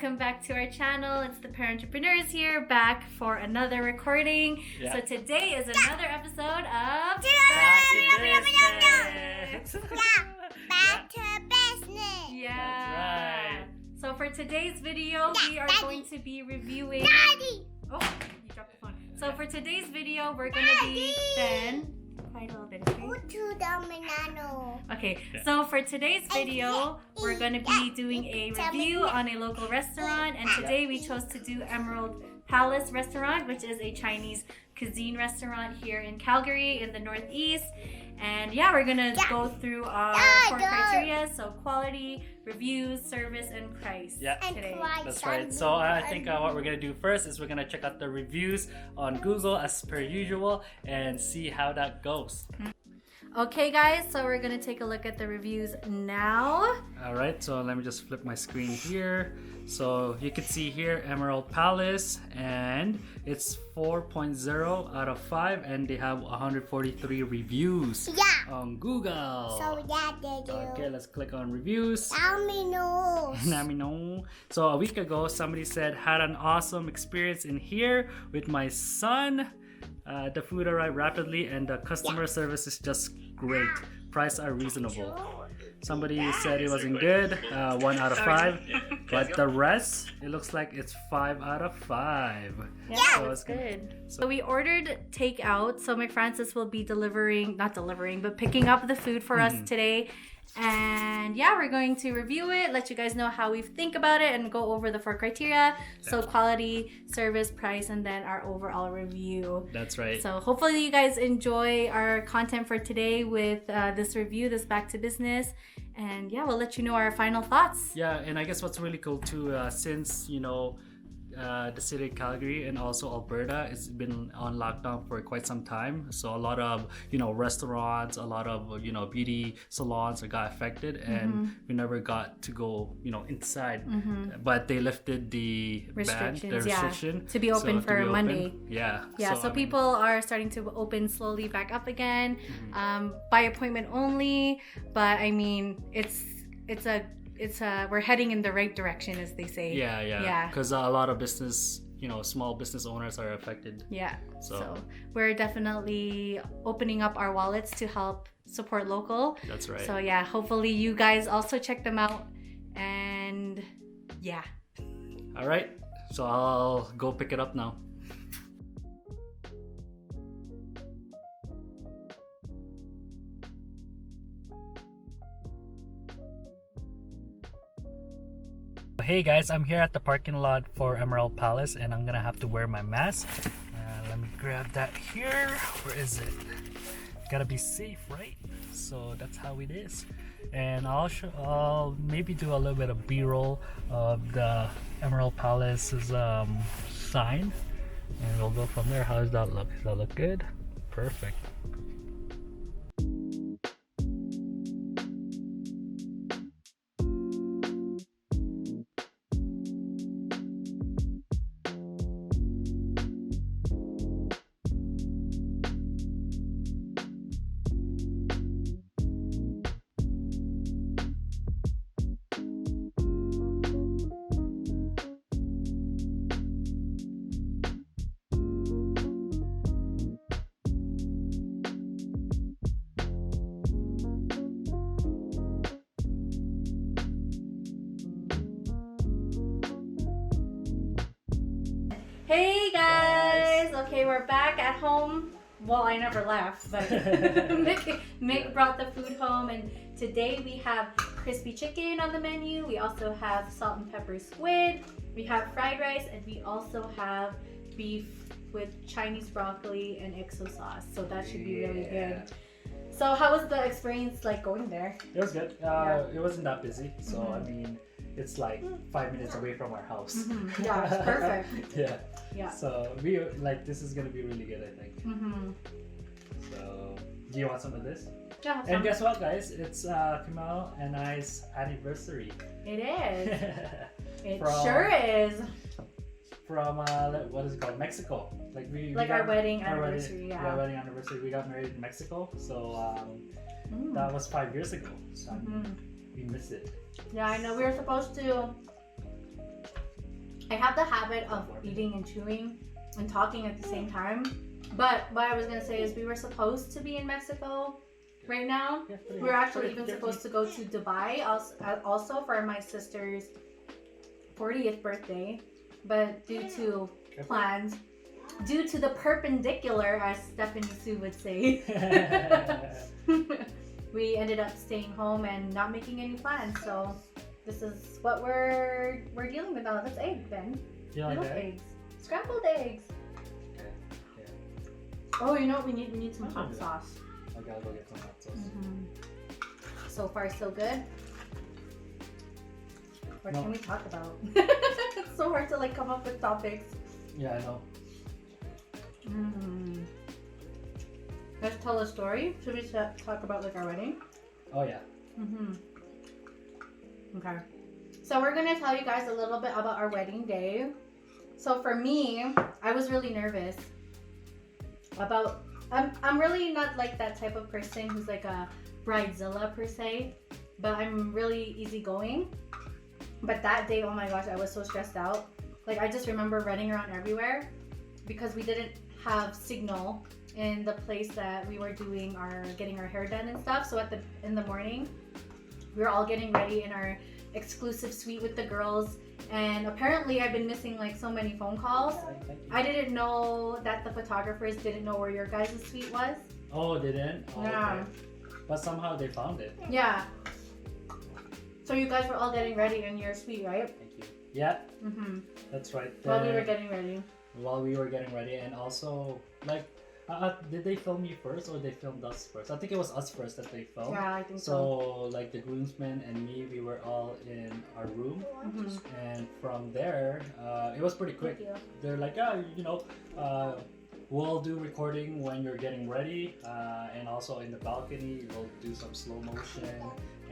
welcome back to our channel. It's the Pair Entrepreneurs here, back for another recording. Yeah. So today is another episode of Back to business. Back to business. Yeah. That's right. So for today's video, we are going to be reviewing. Daddy. Oh, you dropped the phone. So for today's video, we're gonna be then. Quiet a little bit, okay? Go to the Milano. Okay, Yeah. so for today's video, we're going to be doing a review on a local restaurant, and today we chose to do Emerald Palace Restaurant, which is a Chinese cuisine restaurant here in Calgary in the Northeast. And yeah, we're going to go through our four criteria, so quality, reviews, service, and price today. That's right. So I think what we're gonna do first is we're gonna check out the reviews on Google as per usual and see how that goes. Okay guys, so we're going to take a look at the reviews now. All right. So let me just flip my screen here. So you can see here Emerald Palace, and it's 4.0 out of 5, and they have 143 reviews Yeah. on Google. So that they do. Okay, let's click on reviews. Domino's. Let me know. So a week ago, somebody said, had an awesome experience in here with my son. The food arrived rapidly and the customer service is just great. Prices are reasonable. Somebody said it wasn't good, 1 out of 5. But the rest, it looks like it's 5 out of 5. Yeah, So that's it's good. good. So we ordered takeout. So McFrancis will be but picking up the food for us today. And yeah, we're going to review it, let you guys know how we think about it, and go over the 4 criteria. So quality, service, price, and then our overall review. That's right. So hopefully you guys enjoy our content for today with this review, this back to business. And yeah, we'll let you know our final thoughts. Yeah, and I guess what's really cool too, since the city of Calgary and also Alberta has been on lockdown for quite some time, so a lot of restaurants, a lot of beauty salons got affected, and we never got to go inside. But they lifted the restriction to be open for Monday. Yeah. Yeah, so people are starting to open slowly back up again, by appointment only. But I mean, we're heading in the right direction, as they say. Yeah. Because a lot of business, small business owners are affected. Yeah. So So we're definitely opening up our wallets to help support local. that's right. So yeah, hopefully you guys also check them out. And yeah. All right. So I'll go pick it up now. Hey guys, I'm here at the parking lot for Emerald Palace and I'm gonna have to wear my mask. Let me grab that here. Where is it? Gotta be safe, right? So that's how it is. And I'll maybe do a little bit of B-roll of the Emerald Palace's sign, and we'll go from there. How does that look? Does that look good? Perfect. Hey guys! Okay, we're back at home. Well, I never left, but Mick brought the food home, and today we have crispy chicken on the menu. We also have salt and pepper squid. We have fried rice, and we also have beef with Chinese broccoli and XO sauce. So that should be really good. So how was the experience like going there? It was good. It wasn't that busy, so I mean, it's like 5 minutes away from our house. Yeah, it's perfect. Yeah. Yeah. So this is gonna be really good, I think. So, do you want some of this? Yeah, And guess what, guys? It's Kamal and I's anniversary. it is. It From- sure is. From what is it called? Mexico. We Like our got- wedding our anniversary, yeah. Our wedding anniversary. We got married in Mexico, so that was 5 years ago. So we missed it. Yeah, I know we were supposed to I have the habit of eating and chewing and talking at the same time. But what I was gonna say is we were supposed to be in Mexico right now. We're actually even supposed to go to Dubai also for my sister's 40th birthday, but due to plans, due to the perpendicular, as Stephanie Sue would say, we ended up staying home and not making any plans. So this is what we're dealing with now. That's egg, Ben. You like Milk that? eggs, scrambled eggs. Okay. Oh, you know what? We need some I'll hot do that. sauce. Okay, I'll go get some hot sauce. So far, so good. What No. can we talk about? It's so hard to like come up with topics. Yeah, I know. Let's tell a story. Should we talk about like our wedding? Oh yeah. Okay. So we're gonna tell you guys a little bit about our wedding day. So for me, I was really nervous about. I'm really not like that type of person who's like a bridezilla per se, but I'm really easygoing. But that day, oh my gosh, I was so stressed out. Like I just remember running around everywhere because we didn't have signal in the place that we were getting our hair done and stuff. So in the morning, we were all getting ready in our exclusive suite with the girls, and apparently I've been missing like so many phone calls. I didn't know that the photographers didn't know where your guys' suite was. Oh, they didn't? Oh, Yeah. okay. But somehow they found it. Yeah. So you guys were all getting ready in your suite, right? Thank you. Yeah, Mm-hmm. that's right. While we were getting ready. While we were getting ready, and also like, did they film you first or they filmed us first? I think it was us first that they filmed. Yeah, I think so. So like the groomsmen and me, we were all in our room, and from there, it was pretty quick. Thank you. They're like, yeah, we'll do recording when you're getting ready, and also in the balcony, we'll do some slow motion,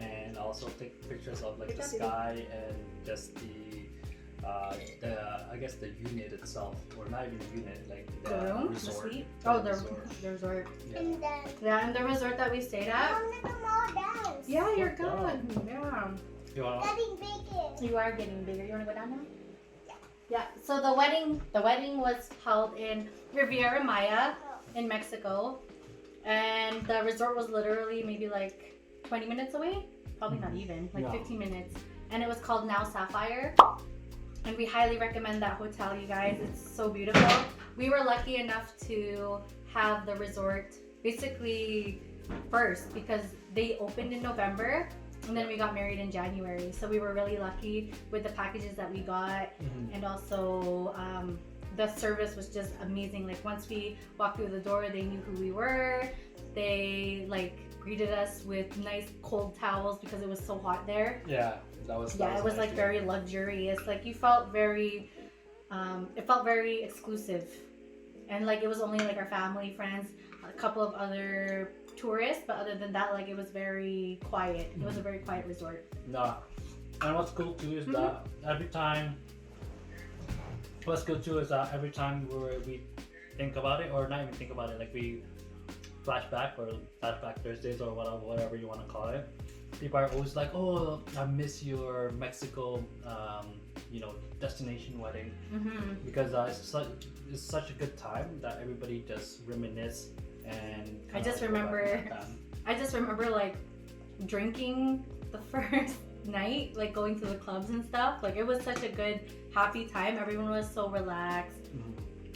and also take pictures of like Good the job, baby. sky and just I guess the unit itself, or not even the unit, like The room? resort. The suite? The Oh, the resort. resort. Yeah. And then Yeah, and the resort that we stayed at. I'm gonna dance. Yeah, you're Fuck that. good. Yeah. You wanna? Getting bigger. You are getting bigger. You wanna go down now? Yeah. So the wedding was held in Riviera Maya in Mexico, and the resort was literally maybe like 20 minutes away. Probably not even, like Yeah. 15 minutes. And it was called Now Sapphire. And we highly recommend that hotel, you guys. It's so beautiful. We were lucky enough to have the resort basically first because they opened in November and then we got married in January. So we were really lucky with the packages that we got, and also the service was just amazing. Like once we walked through the door, they knew who we were. They like greeted us with nice cold towels because it was so hot there. Yeah, that was. Yeah, it was nice, like yeah. very luxurious. Like you felt very, it felt very exclusive, and like it was only like our family, friends, a couple of other tourists, but other than that, like it was very quiet. It was a very quiet resort. No. And what's cool too is that every time we think about it, or not even think about it, like we flashback Thursdays or whatever you want to call it, people are always like, oh, I miss your Mexico destination wedding, because it's such a good time that everybody just reminisce and I just remember like drinking the first night, like going to the clubs and stuff. Like it was such a good, happy time. Everyone was so relaxed.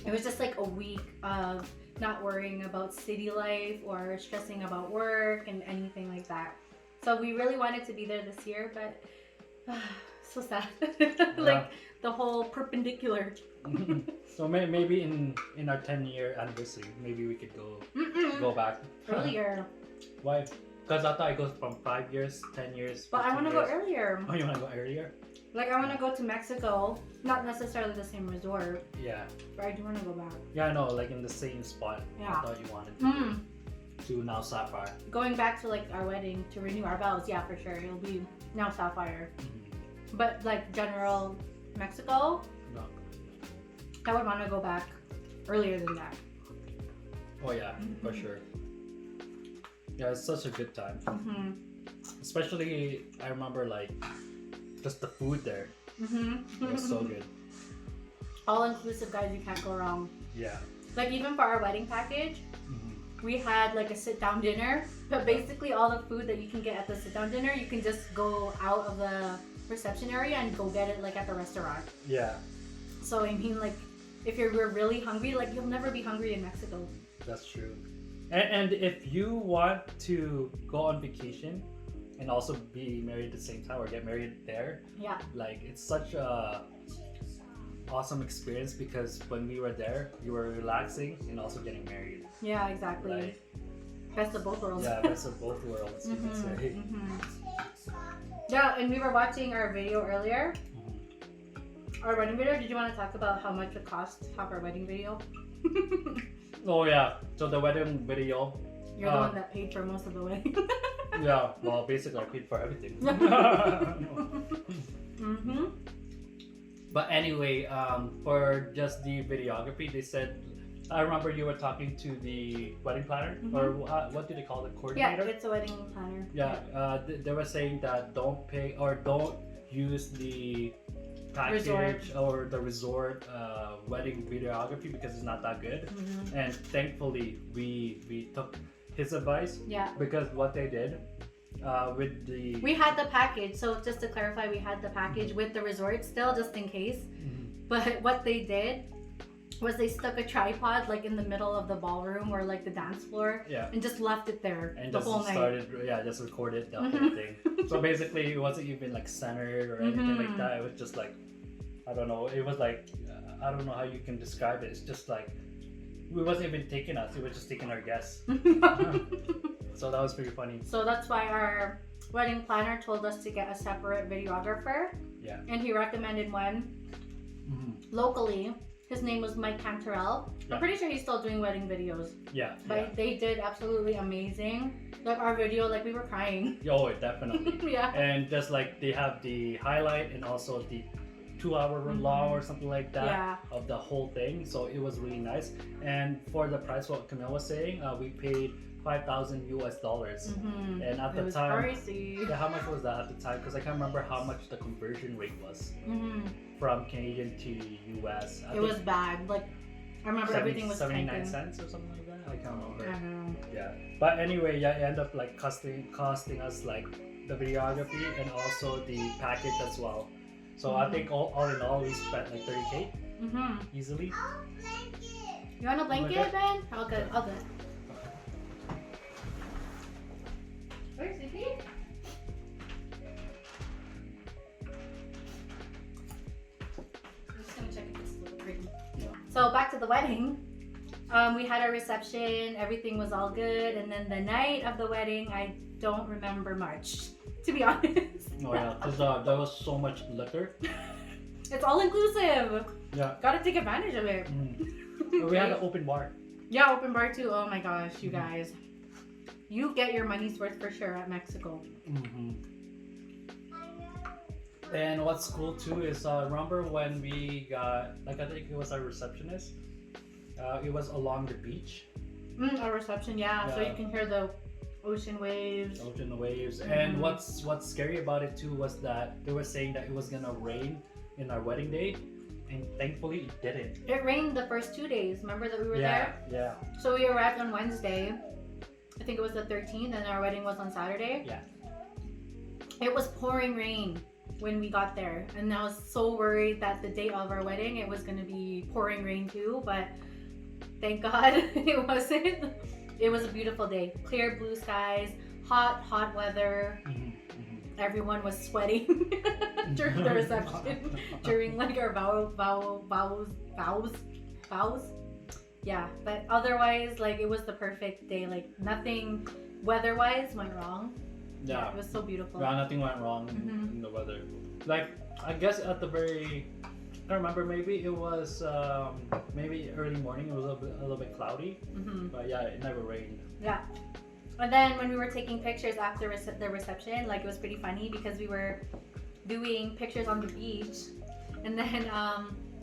It was just like a week of not worrying about city life or stressing about work and anything like that. So we really wanted to be there this year, but so sad. Like the whole perpendicular. So maybe in our 10-year anniversary, maybe we could go back Earlier. Why? Because I thought it goes from 5 years, 10 years. But I 15 want to go years. earlier. Oh, you want to go earlier? Like I want to go to Mexico, not necessarily the same resort, Yeah. but I do want to go back. Yeah, I know, like in the same spot. Yeah. I thought you wanted to Now Sapphire. Going back to like our wedding to renew our vows, yeah, for sure. It'll be Now Sapphire. But like general Mexico, No. I would want to go back earlier than that. Oh yeah, for sure. Yeah, it's such a good time. Especially, I remember like just the food there. It was so good. All inclusive, guys. You can't go wrong. Yeah. Like even for our wedding package, we had like a sit-down dinner. But basically, all the food that you can get at the sit-down dinner, you can just go out of the reception area and go get it like at the restaurant. Yeah. So I mean, like, if you're really hungry, like you'll never be hungry in Mexico. That's true. And if you want to go on vacation and also be married at the same time or get married there, Yeah. like it's such a awesome experience because when we were there, you were relaxing and also getting married. Yeah, exactly. Like, Best of both worlds. yeah, best of both worlds, you could say. Yeah, and we were watching our video earlier. Mhm. Our wedding video. Did you want to talk about how much it cost to have our wedding video? Oh yeah, so the wedding video, You're the one that paid for most of the wedding. yeah, well basically I paid for everything. Mm-hmm. But anyway, for just the videography, they said, I remember you were talking to the wedding planner, or what do they call it, Yeah, coordinator? it's a wedding planner. Yeah, they were saying that don't pay or don't use the package Resort. or the resort wedding videography because it's not that good. Mm-hmm. And thankfully, we took his advice Yeah. because what they did with the We had the package, so just to clarify, we had the package with the resort still, just in case. Mhm. But what they did was they stuck a tripod like in the middle of the ballroom or like the dance floor, yeah. and just left it there And the just whole night. started, just recorded the whole Mhm. thing. So basically, it wasn't even like centered or anything like Mhm. that. It was just like, I don't know. It was like, I don't know how you can describe it. It's just like, it wasn't even taking us. It was just taking our guests. So that was pretty funny. So that's why our wedding planner told us to get a separate videographer. Yeah. And he recommended one Mhm. locally. His name was Mike Cantarell. Yeah. I'm pretty sure he's still doing wedding videos. Yeah. But they did absolutely amazing. Like our video, like we were crying. Yeah. Oh, definitely. Yeah. And just like they have the highlight and also the 2-hour long or something like that Yeah. of the whole thing. So it was really nice. And for the price, what Camille was saying, we paid $5,000 US. Mm-hmm. And at It the was time, pricey. yeah, how much was that at the time? Because I can't remember how much the conversion rate was Mm-hmm. from Canadian to US. It was bad. Like I remember everything was 79 tanking. cents or something like that. I can't remember. I know. Yeah, but anyway, yeah, it ended up like costing us like the videography and also the package as well. So I think all in all we spent like 30K Mm-hmm. easily. You want a blanket, Ben? I'll get. I'll get. Where's Zippy? I'm just gonna check if it's still green. Yeah. So back to the wedding. We had our reception. Everything was all good, and then the night of the wedding, I don't remember much, to be honest. Oh yeah, because there was so much liquor. It's all inclusive. Yeah. Gotta take advantage of it. Mm. We had an open bar. Yeah, open bar too. Oh my gosh, you guys. You get your money's worth for sure at Mexico. Mm-hmm. And what's cool too is remember when we got, like, I think it was our receptionist. It was along the beach, Our reception, yeah. So Yeah. you can hear the ocean waves. ocean waves. Mhm. And what's scary about it too was that they were saying that it was gonna rain in our wedding day, and thankfully it didn't. It rained the first 2 days. Remember that we were there? Yeah. So we arrived on Wednesday. I think it was the 13th, and our wedding was on Saturday. Yeah. It was pouring rain when we got there, and I was so worried that the day of our wedding it was gonna be pouring rain too. But thank God it wasn't. It was a beautiful day. Clear blue skies, hot weather. Everyone was sweating during the reception, during like our vows. Yeah, but otherwise, like it was the perfect day. Like nothing weather-wise went wrong. Yeah. It was so beautiful. Yeah, nothing went wrong Mhm. in the weather. Like, I guess at the very, I don't remember, maybe it was maybe early morning, it was a little bit cloudy, hmm but yeah, it never rained. Yeah. And then when we were taking pictures after the reception, like it was pretty funny because we were doing pictures on the beach, and then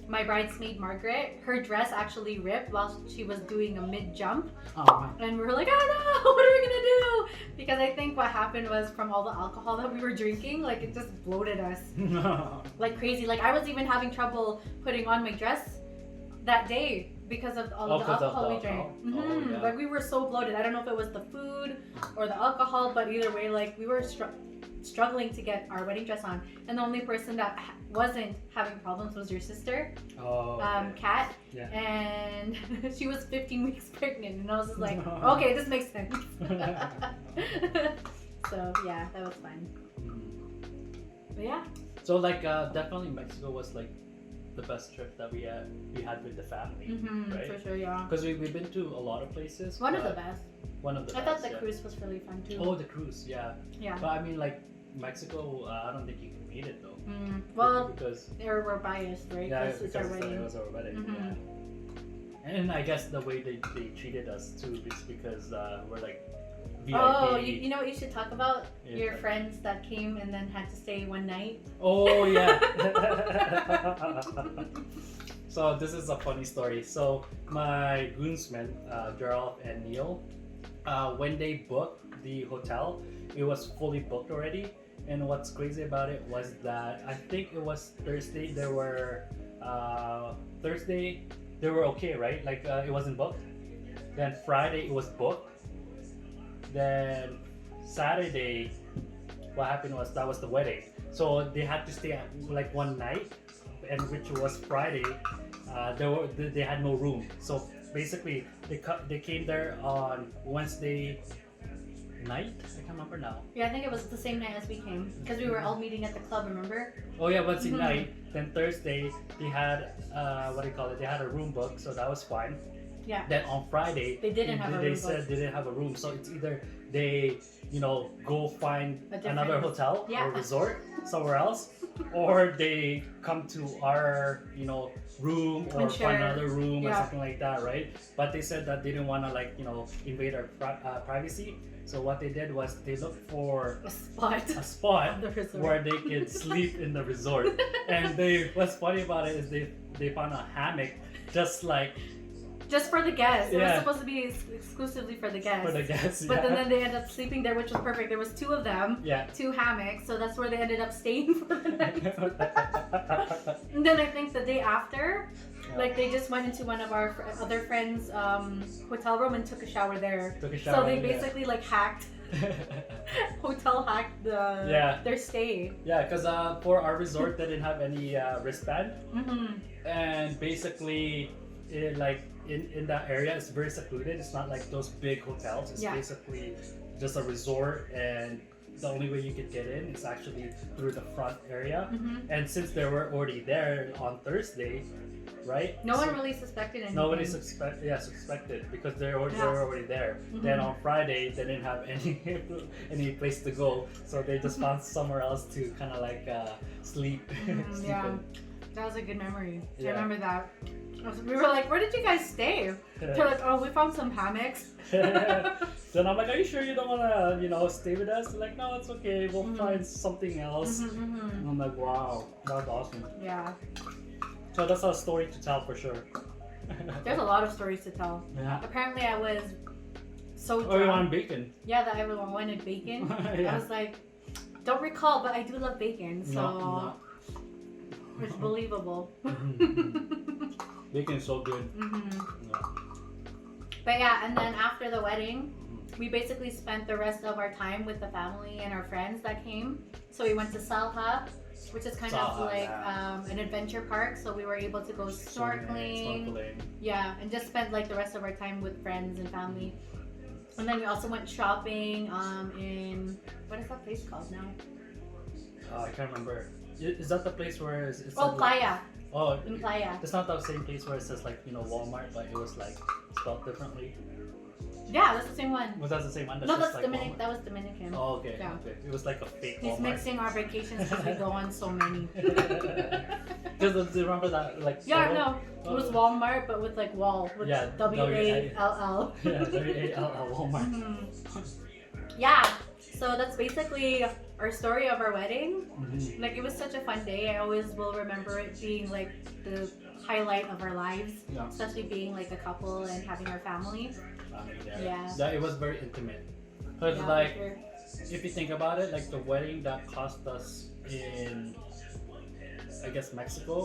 my bridesmaid Margaret, her dress actually ripped while she was doing a mid jump, Oh, and we were like, oh no, what are we gonna do? Because I think what happened was from all the alcohol that we were drinking, like it just bloated us man. like crazy. Like I was even having trouble putting on my dress that day because of all of the because of alcohol the we drank. alcohol? Oh, Mhm. yeah. Like we were so bloated. I don't know if it was the food or the alcohol, but either way, like we were struggling to get our wedding dress on. And the only person that wasn't having problems was your sister, Oh, Kat. yeah. And she was 15 weeks pregnant, and I was just like, No. okay, this makes sense. So yeah, that was fun. But yeah. So like definitely Mexico was like the best trip that we had with the family, Mm-hmm, right? for sure, yeah. Because we've been to a lot of places. One of the but best. One of the I best. thought the yeah. cruise was really fun too. Oh, the cruise, yeah. Yeah. But I mean, like Mexico, I don't think you can beat it though. Well, because we're biased, right? yeah, Because it's our because it wedding. was our wedding. Mhm. Yeah. And I guess the way they treated us too is because we're like VIP. Oh, you know what you should talk about? Yeah, Your like- friends that came and then had to stay one night. Oh yeah. So this is a funny story. So my groomsmen, Gerald and Neil, when they booked the hotel, it was fully booked already. And what's crazy about it was that I think it was Thursday. There were Thursday they were okay, right? Like it wasn't booked. Then Friday it was booked. Then Saturday, what happened was that was the wedding. So they had to stay at like one night, and which was Friday. They had no room. So basically, they came there on Wednesday night. I can't remember now. Yeah, I think it was the same night as we came because we were all meeting at the club. Remember? Oh yeah, Wednesday Mhm. night. Then Thursday they had what do you call it? They had a room booked, so that was fine. Yeah. Then on Friday They didn't have a they room said booked. they didn't have a room, so it's either they go find A different- another hotel Yeah. or resort somewhere else, or they come to our room or And share. find another room or Yeah. something like that, right? But they said that they didn't want to invade our privacy. So what they did was they looked for A spot. a spot Of the resort. where they could sleep in the resort. And what's funny about it is they found a hammock just like Just for the guests. It was Yeah. supposed to be exclusively for the guests. for the guests. But yeah. then they ended up sleeping there, which was perfect. There was two of them, Yeah. 2 hammocks, so that's where they ended up staying for the night. And then I think the day after, like they just went into one of our other friends' hotel room and took a shower there. Took a So shower, they yeah. basically like hacked, hotel hacked Yeah. their stay. Yeah, because for our resort they didn't have any wristband, Mm-hmm. and basically in that area it's very secluded. It's not like those big hotels. It's Yeah. basically just a resort, and the only way you could get in is actually through the front area. Mm-hmm. And since they were already there on Thursday, right? No So one really suspected anything. nobody suspected because they were already there. Mhm. Then on Friday they didn't have any place to go, so they just found somewhere else to kind of sleep. sleep Yeah, in. that was a good memory. I Yeah. remember that. We were like, "Where did you guys stay?" They're like, "Oh, we found some hammocks." Then I'm like, are you sure you don't want to stay with us? They're like, no, it's okay. We'll Mhm. find something else. Mhm, mhm. And I'm like, wow, that's awesome. Yeah, So that's a story to tell for sure. there's a lot of stories to tell. Yeah. Apparently, I was so Oh, you want drunk. bacon? Yeah, that everyone wanted bacon. I Yeah. was like, don't recall, but I do love bacon, so No. it's believable. Bacon is so good. Mhm. Yeah. But yeah, and then after the wedding, we basically spent the rest of our time with the family and our friends that came. So we went to Salha, which is kind of Salha, like yeah. an adventure park. So we were able to go snorkeling. Snorkeling. Yeah, and just spent like the rest of our time with friends and family. And then we also went shopping in, what is that place called now? Oh, I can't remember. Is that the place where it's Oh, like- Playa. Oh, In Playa. it's not the same place where it says Walmart, but it was spelled differently. Yeah, that's the same one. Was that the same one? No, just that's like Dominic. Walmart? That was Dominican. Oh, okay. Yeah. Okay. It was like a fake He's Walmart. mixing our vacations because we go on so many. Just do you remember that Yeah, photo? no, it was Oh. Walmart, but with like wall, with Yeah, WALL. Yeah, WALL Walmart. Yeah, so that's basically our story of our wedding. Mhm. Like it was such a fun day. I always will remember it being like the highlight of our lives, Yeah. especially being like a couple and having our family. Yeah. That it was very intimate. Cause Yeah, like, for sure. if you think about it, like the wedding that cost us in, I guess, Mexico,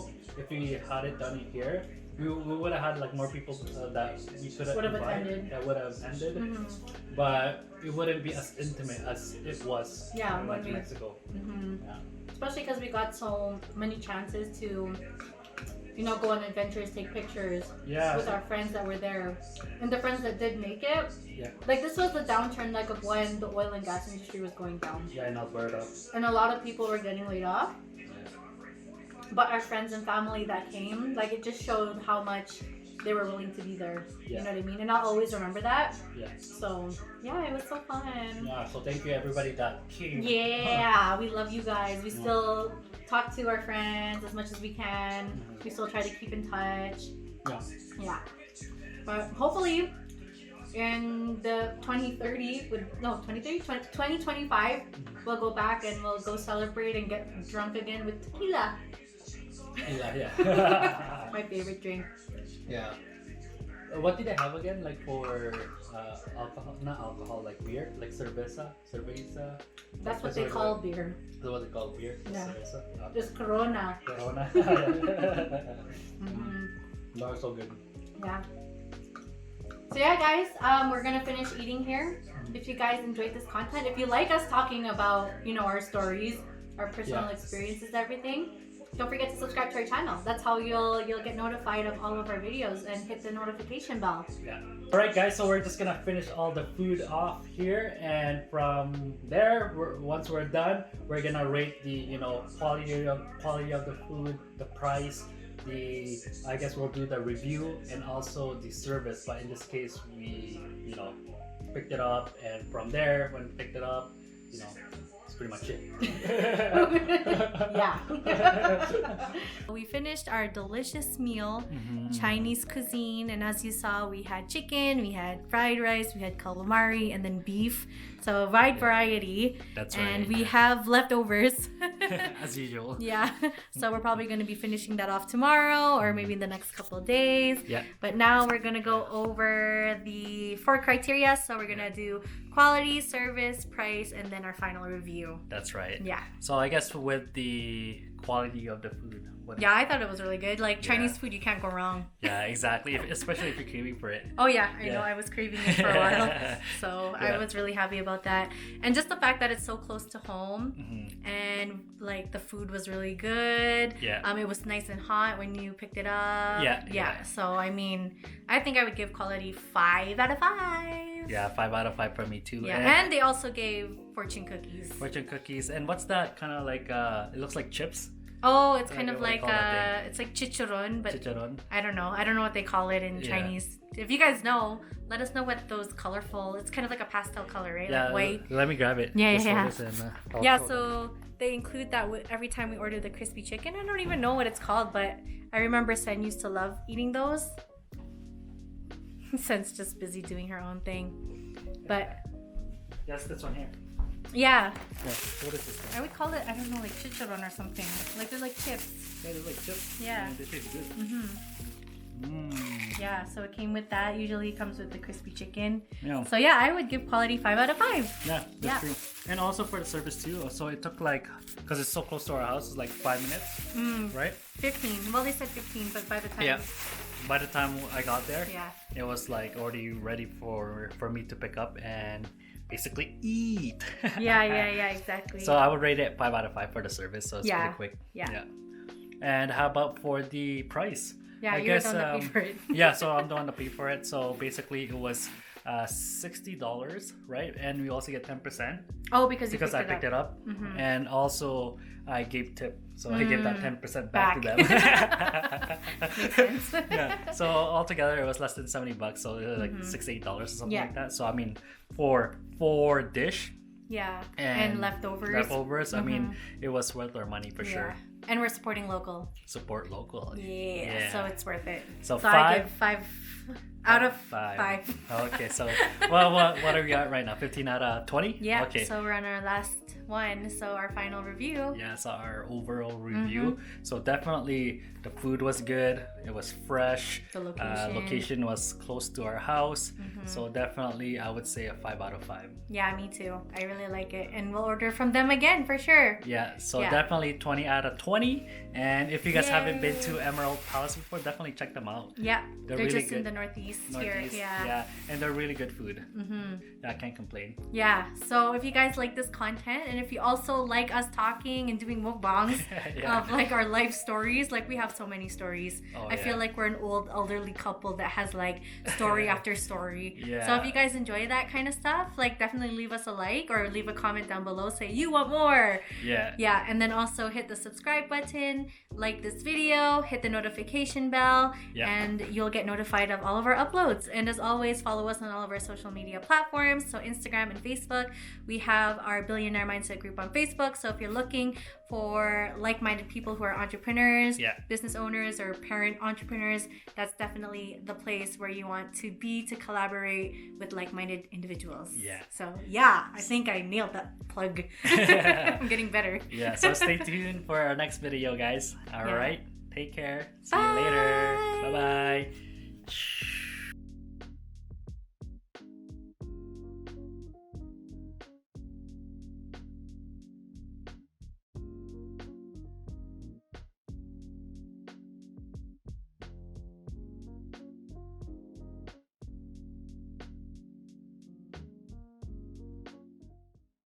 if we had it done here, we would have had like more people that we could have Would have attended. that would have attended, Mhm. but it wouldn't be as intimate as it was Yeah, in when like we- Mexico. Mhm. Yeah. Especially because we got so many chances to, go on adventures, take pictures Yeah. with our friends that were there, and the friends that did make it. Yeah. Like this was the downturn, like of when the oil and gas industry was going down, Yeah, in Alberta. and a lot of people were getting laid off. But our friends and family that came, like it just showed how much they were willing to be there. Yeah. You know what I mean? And I'll always remember that. Yeah. So yeah, it was so fun. Yeah. So thank you everybody that came. Yeah, we love you guys. We still talk to our friends as much as we can. We still try to keep in touch. Yeah. Yeah. But hopefully in the 2025, we'll go back and we'll go celebrate and get drunk again with tequila. Yeah. My favorite drink. Yeah. What did I have again? Like for alcohol, not alcohol, like beer, like cerveza. That's what they call beer. That's what they call beer. Yeah. Cerveza. Just Corona. Corona. Mhm. That was so good. Yeah. So yeah, guys, we're gonna finish eating here. If you guys enjoyed this content, if you like us talking about, our stories, our personal experiences, everything, don't forget to subscribe to our channel. That's how you'll get notified of all of our videos and hit the notification bell. Yeah. All right, guys. So we're just gonna finish all the food off here, and from there, once we're done, we're gonna rate the quality of the food, the price. I guess we'll do the review and also the service, but in this case we picked it up, and from there when we picked it up, that's pretty much it. Yeah. We finished our delicious meal, Chinese cuisine, and as you saw, we had chicken, we had fried rice, we had calamari, and then beef. So a wide variety. That's and right. we have leftovers. As usual. Yeah. So we're probably going to be finishing that off tomorrow or maybe in the next couple of days. Yeah. But now we're going to go over the 4 criteria. So we're going to do quality, service, price, and then our final review. That's right. Yeah. So I guess with the quality of the food. Yeah, I thought it was really good. Like Chinese food, you can't go wrong. Yeah, exactly. Especially if you're craving for it. Oh yeah, I know. I was craving it for a while. So I was really happy about that. And just the fact that it's so close to home and like the food was really good. Yeah. It was nice and hot when you picked it up. Yeah. So I mean, I think I would give quality 5 out of 5. Yeah, 5 out of 5 for me too. Yeah. And they also gave fortune cookies. Fortune cookies. And what's that kind of like it looks like chips? Oh, it's I kind don't of know what they like call that it's like chicharron, but Chicharron. I don't know. I don't know what they call it in Chinese. If you guys know, let us know what those colorful. It's kind of like a pastel color, right? Yeah, Like white. let me grab it. Yeah, Just yeah. focus and, I'll Yeah, show them. so they include that every time we order the crispy chicken. I don't even know what it's called, but I remember Sen used to love eating those. Sen's just busy doing her own thing. But Yes, this one here. yeah, Yeah. What is this I one? would call it, I don't know, like chicharron or something. Like they're like chips. Yeah, they're like chips. Yeah. They taste good. Yeah, so it came with that. Usually it comes with the crispy chicken. Yeah. So yeah, I would give quality 5 out of 5. Yeah, that's Yeah. true. And also for the service too. So it took like, because it's so close to our house, it's like 5 minutes, right? 15. Well, they said 15, but by the time. Yeah. By the time I got there, Yeah. it was like already ready for me to pick up and basically eat. Yeah, exactly. So I would rate it 5 out of 5 for the service. So it's Yeah. pretty quick. Yeah. And how about for the price? Yeah, I you're guess, the one that paid for it. Yeah, so I'm the one to pay for it. So basically, it was $60, right? And we also get 10% Oh, because you because I picked it up, and also I gave tip, so I gave that 10% back to them. Makes sense. Yeah. So altogether, it was less than $70, so it was like $6-8 or something Yeah. like that. So I mean, for dish Yeah, and leftovers. I mean, it was worth our money for sure. And we're supporting local. Support local. Yeah, so it's worth it. So I give Out of 5. 5. Okay, so what are we at right now? 15 out of 20? Yeah. Okay. So we're on our last one. So our final review. Yeah, so our overall review. Mm-hmm. So definitely the food was good. It was fresh. The location. Location was close to our house. Mm-hmm. So definitely I would say a 5 out of 5. Yeah, me too. I really like it, and we'll order from them again for sure. Yeah, so Yeah. definitely 20 out of 20. And if you guys haven't been to Yay. Emerald Palace before, definitely check them out. Yeah, They're they're really just in good. the northeast, Northeast, here. Yeah. and they're really good food. Mm-hmm. I can't complain. Yeah. So if you guys like this content, and if you also like us talking and doing mukbangs Yeah. of like our life stories, like we have so many stories. Oh, I feel yeah. like we're an old elderly couple that has like story after story. Yeah. So if you guys enjoy that kind of stuff, like definitely leave us a like or leave a comment down below. Say you want more. Yeah. Yeah, and then also hit the subscribe button, like this video, hit the notification bell, Yeah. and you'll get notified of all of our uploads. And as always, follow us on all of our social media platforms, so Instagram and Facebook. We have our Billionaire Mindset group on Facebook, so if you're looking for like-minded people who are entrepreneurs, Yeah. business owners, or parent entrepreneurs, that's definitely the place where you want to be to collaborate with like-minded individuals. Yeah. So yeah, I think I nailed that plug. I'm getting better. Yeah, so stay tuned for our next video, guys. All Yeah. right, take care. See you Bye. later. Bye bye.